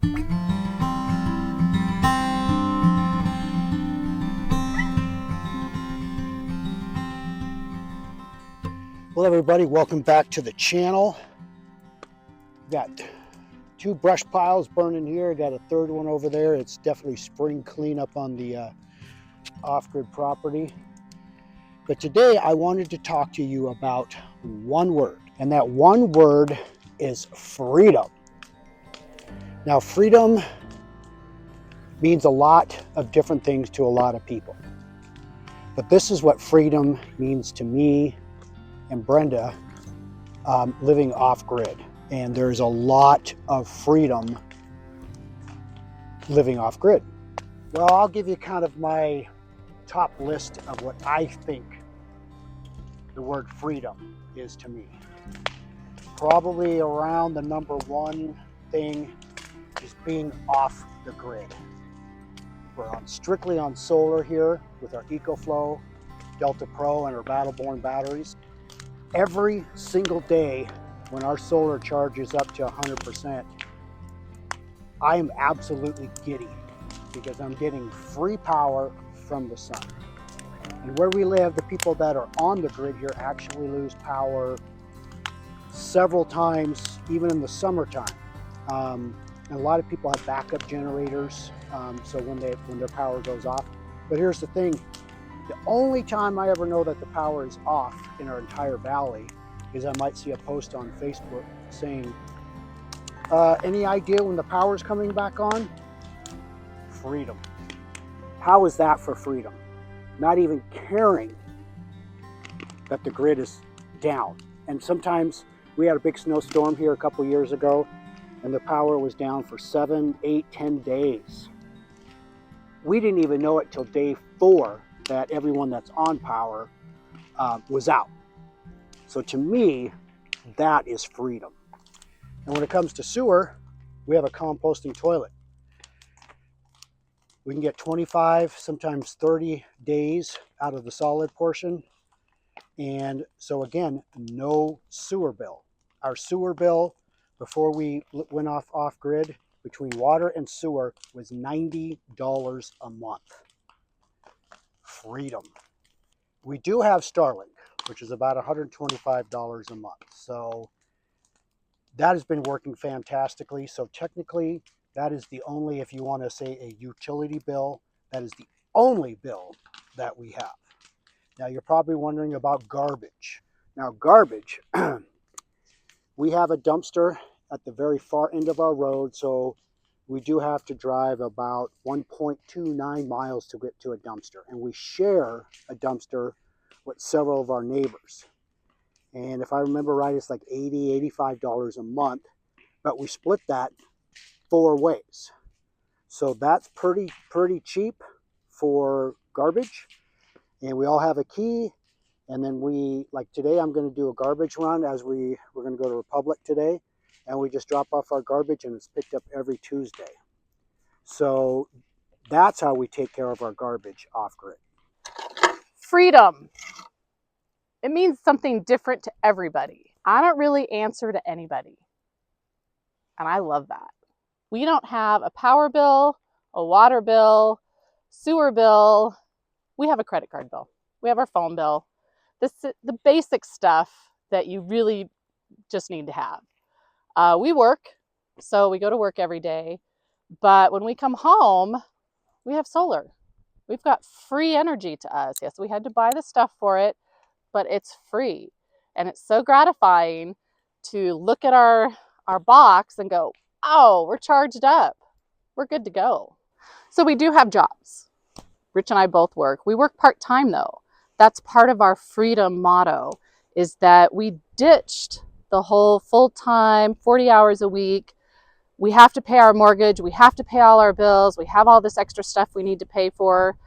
Well, everybody, welcome back to the channel. Got 2 brush piles burning here. Got a third one over there. It's definitely spring cleanup on the off-grid property. But today I wanted to talk to you about one word, and that one word is freedom. Now, freedom means a lot of different things to a lot of people. But this is what freedom means to me and Brenda, living off-grid. And there's a lot of freedom living off-grid. Well, I'll give you kind of my top list of what I think the word freedom is to me. Probably around the number one thing is being off the grid. We're strictly on solar here with our EcoFlow, Delta Pro, and our Battleborn batteries. Every single day when our solar charges up to 100%, I am absolutely giddy because I'm getting free power from the sun. And where we live, the people that are on the grid here actually lose power several times, even in the summertime. And a lot of people have backup generators, so when their power goes off. But here's the thing. The only time I ever know that the power is off in our entire valley is I might see a post on Facebook saying, any idea when the power is coming back on? Freedom. How is that for freedom? Not even caring that the grid is down. And sometimes we had a big snowstorm here a couple years ago and the power was down for 7, 8, 10 days. We didn't even know it till day 4 that everyone that's on power was out. So to me, that is freedom. And when it comes to sewer, we have a composting toilet. We can get 25, sometimes 30 days out of the solid portion. And so again, no sewer bill. Our sewer bill before we went off-grid between water and sewer was $90 a month. Freedom. We do have Starlink, which is about $125 a month. So that has been working fantastically. So technically, that is the only, if you want to say a utility bill, that is the only bill that we have. Now you're probably wondering about garbage. Now garbage, we have a dumpster at the very far end of our road, so we do have to drive about 1.29 miles to get to a dumpster. And we share a dumpster with several of our neighbors. And if I remember right, it's like $80, $85 a month, but we split that 4 ways. So that's pretty cheap for garbage. And we all have a key. And then like today, I'm going to do a garbage run as we're going to go to Republic today. And we just drop off our garbage and it's picked up every Tuesday. So that's how we take care of our garbage off-grid. Freedom. It means something different to everybody. I don't really answer to anybody. And I love that. We don't have a power bill, a water bill, sewer bill. We have a credit card bill. We have our phone bill. The basic stuff that you really just need to have. We work, so we go to work every day. But when we come home, we have solar. We've got free energy to us. Yes, we had to buy the stuff for it, but it's free. And it's so gratifying to look at our box and go, oh, we're charged up. We're good to go. So we do have jobs. Rich and I both work. We work part-time though. That's part of our freedom motto, is that we ditched the whole full-time, 40 hours a week. We have to pay our mortgage. We have to pay all our bills. We have all this extra stuff we need to pay for.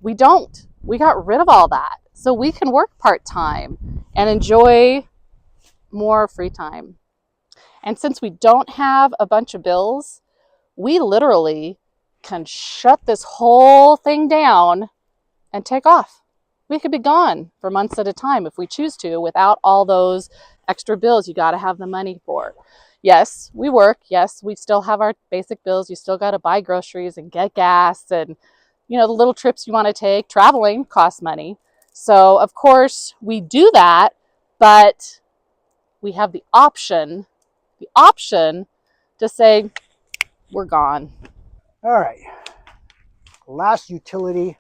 We don't. We got rid of all that. So we can work part-time and enjoy more free time. And since we don't have a bunch of bills, we literally can shut this whole thing down and take off. We could be gone for months at a time if we choose to without all those extra bills you got to have the money for. Yes, we work. Yes, we still have our basic bills. You still got to buy groceries and get gas and, the little trips you want to take. Traveling costs money. So, of course, we do that, but we have the option to say, we're gone. All right. Last utility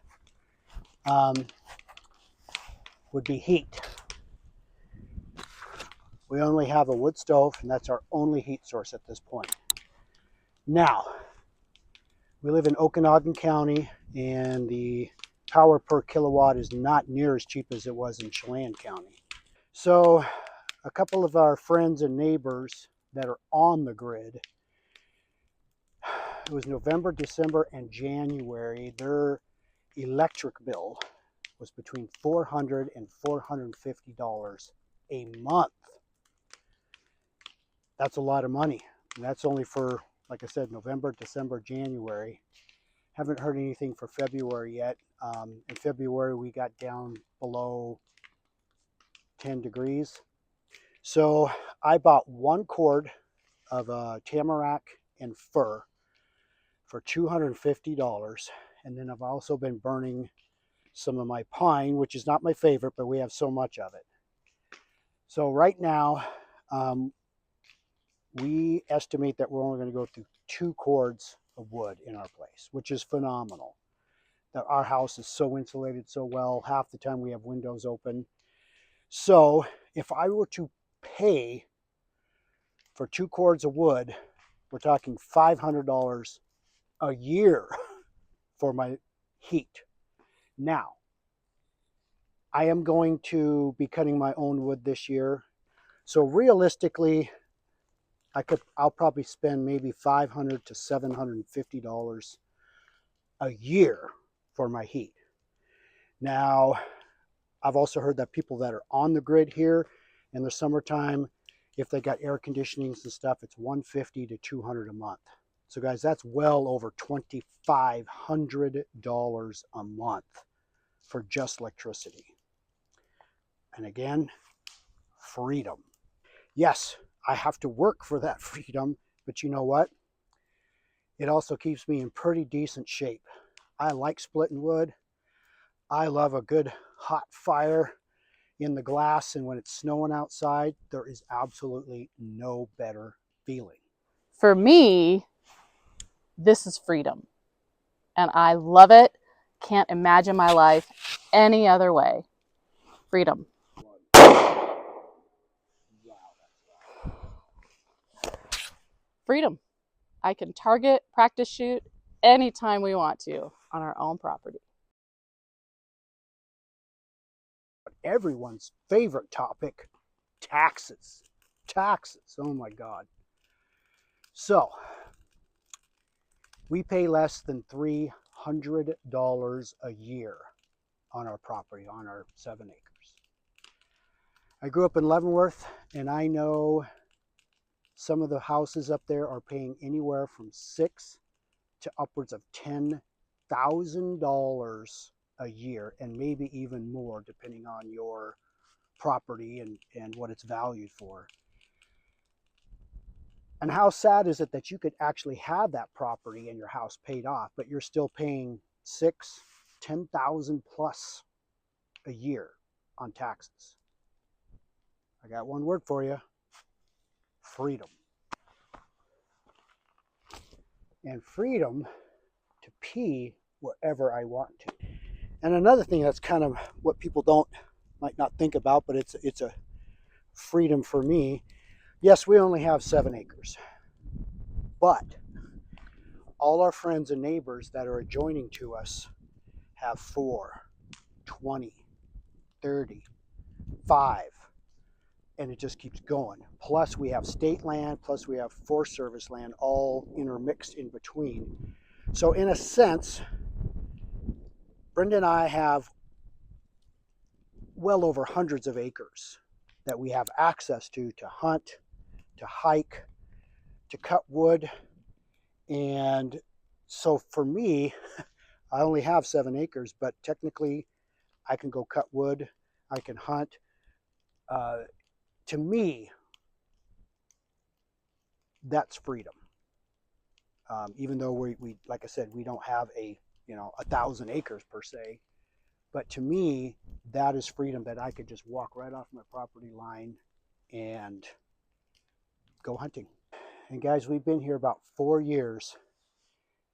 would be heat. We only have a wood stove, and that's our only heat source at this point. Now, we live in Okanagan County, and the power per kilowatt is not near as cheap as it was in Chelan County. So, a couple of our friends and neighbors that are on the grid, it was November, December, and January, their electric bill was between $400 and $450 a month. That's a lot of money. And that's only for, like I said, November, December, January. Haven't heard anything for February yet. In February, we got down below 10 degrees. So I bought one cord of tamarack and fir for $250. And then I've also been burning some of my pine, which is not my favorite, but we have so much of it. So right now, we estimate that we're only going to go through 2 cords of wood in our place, which is phenomenal. That our house is so insulated so well. Half the time we have windows open. So if I were to pay for 2 cords of wood, we're talking $500 a year for my heat. Now, I am going to be cutting my own wood this year. So realistically, I'll probably spend maybe $500 to $750 a year for my heat. Now, I've also heard that people that are on the grid here in the summertime, if they got air conditionings and stuff, it's $150 to $200 a month. So guys, that's well over $2,500 a month for just electricity. And again, freedom. Yes, I have to work for that freedom, but you know what? It also keeps me in pretty decent shape. I like splitting wood. I love a good hot fire in the glass, and when it's snowing outside, there is absolutely no better feeling. For me, this is freedom, and I love it. Can't imagine my life any other way. Freedom. Freedom. I can target, practice shoot anytime we want to on our own property. Everyone's favorite topic, taxes. Taxes, oh my God. So, we pay less than $300 a year on our property, on our 7 acres. I grew up in Leavenworth, and I know some of the houses up there are paying anywhere from $6,000 to upwards of $10,000 a year, and maybe even more depending on your property and what it's valued for. And how sad is it that you could actually have that property and your house paid off, but you're still paying $6,000, $10,000 plus a year on taxes? I got one word for you: freedom. And freedom to pee wherever I want to. And another thing that's kind of what people might not think about, but it's a freedom for me. Yes, we only have 7 acres, but all our friends and neighbors that are adjoining to us have 4, 20, 30, 5, and it just keeps going. Plus we have state land, plus we have Forest Service land, all intermixed in between. So in a sense, Brenda and I have well over hundreds of acres that we have access to hunt, to hike, to cut wood. And so for me, I only have 7 acres, but technically I can go cut wood, I can hunt. To me, that's freedom. Even though we, like I said, we don't have a 1,000 acres per se, but to me, that is freedom, that I could just walk right off my property line and go hunting. And guys, we've been here about 4 years,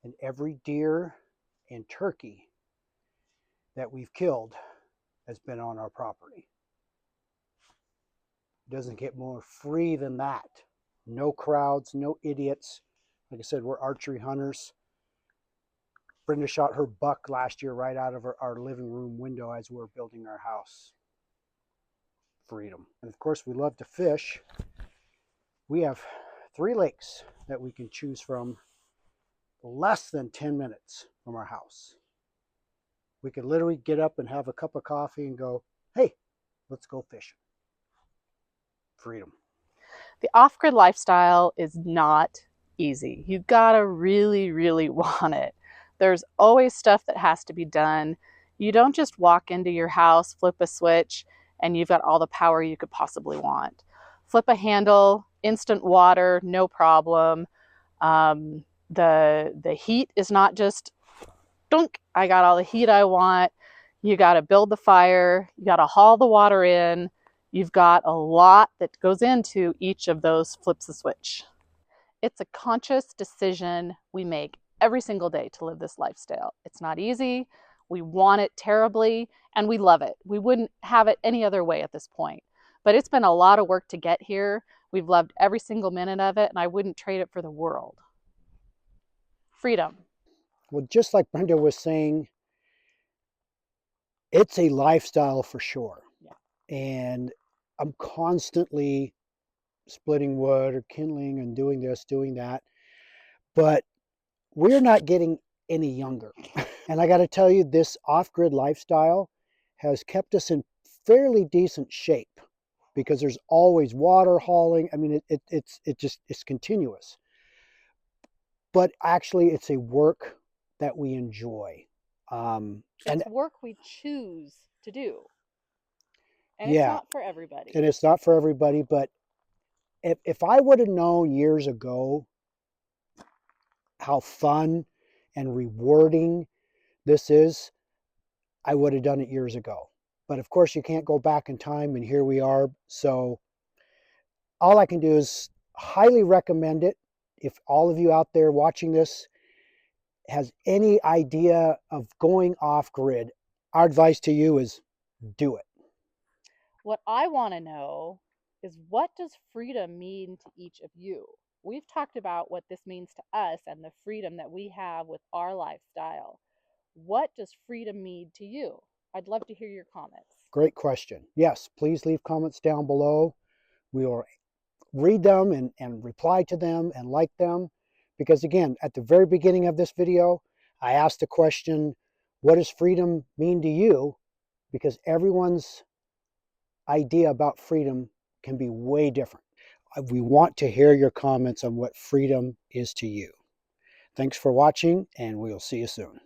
and every deer and turkey that we've killed has been on our property. It doesn't get more free than that. No crowds, no idiots. Like I said, we're archery hunters. Brenda shot her buck last year right out of our living room window as we were building our house. Freedom. And of course, we love to fish. We have 3 lakes that we can choose from less than 10 minutes from our house. We could literally get up and have a cup of coffee and go, hey, let's go fishing. Freedom. The off-grid lifestyle is not easy. You've got to really, really want it. There's always stuff that has to be done. You don't just walk into your house, flip a switch, and you've got all the power you could possibly want. Flip a handle, instant water, no problem. The heat is not just, dunk, I got all the heat I want. You got to build the fire. You got to haul the water in. You've got a lot that goes into each of those flips a switch. It's a conscious decision we make every single day to live this lifestyle. It's not easy. We want it terribly, and we love it. We wouldn't have it any other way at this point. But it's been a lot of work to get here. We've loved every single minute of it, and I wouldn't trade it for the world. Freedom. Well, just like Brenda was saying, it's a lifestyle for sure. Yeah. And I'm constantly splitting wood or kindling and doing this, doing that. But we're not getting any younger. And I got to tell you, this off-grid lifestyle has kept us in fairly decent shape because there's always water hauling. I mean, it's continuous. But actually, it's a work that we enjoy. It's work we choose to do. And yeah, it's not for everybody. And it's not for everybody, but if I would have known years ago how fun and rewarding this is, I would have done it years ago. But of course, you can't go back in time, and here we are. So all I can do is highly recommend it. If all of you out there watching this has any idea of going off grid, our advice to you is do it. What I want to know is, what does freedom mean to each of you? We've talked about what this means to us and the freedom that we have with our lifestyle. What does freedom mean to you? I'd love to hear your comments. Great question. Yes, please leave comments down below. We will read them and reply to them and like them. Because again, at the very beginning of this video, I asked the question, what does freedom mean to you? Because everyone's idea about freedom can be way different. We want to hear your comments on what freedom is to you. Thanks for watching, and we'll see you soon.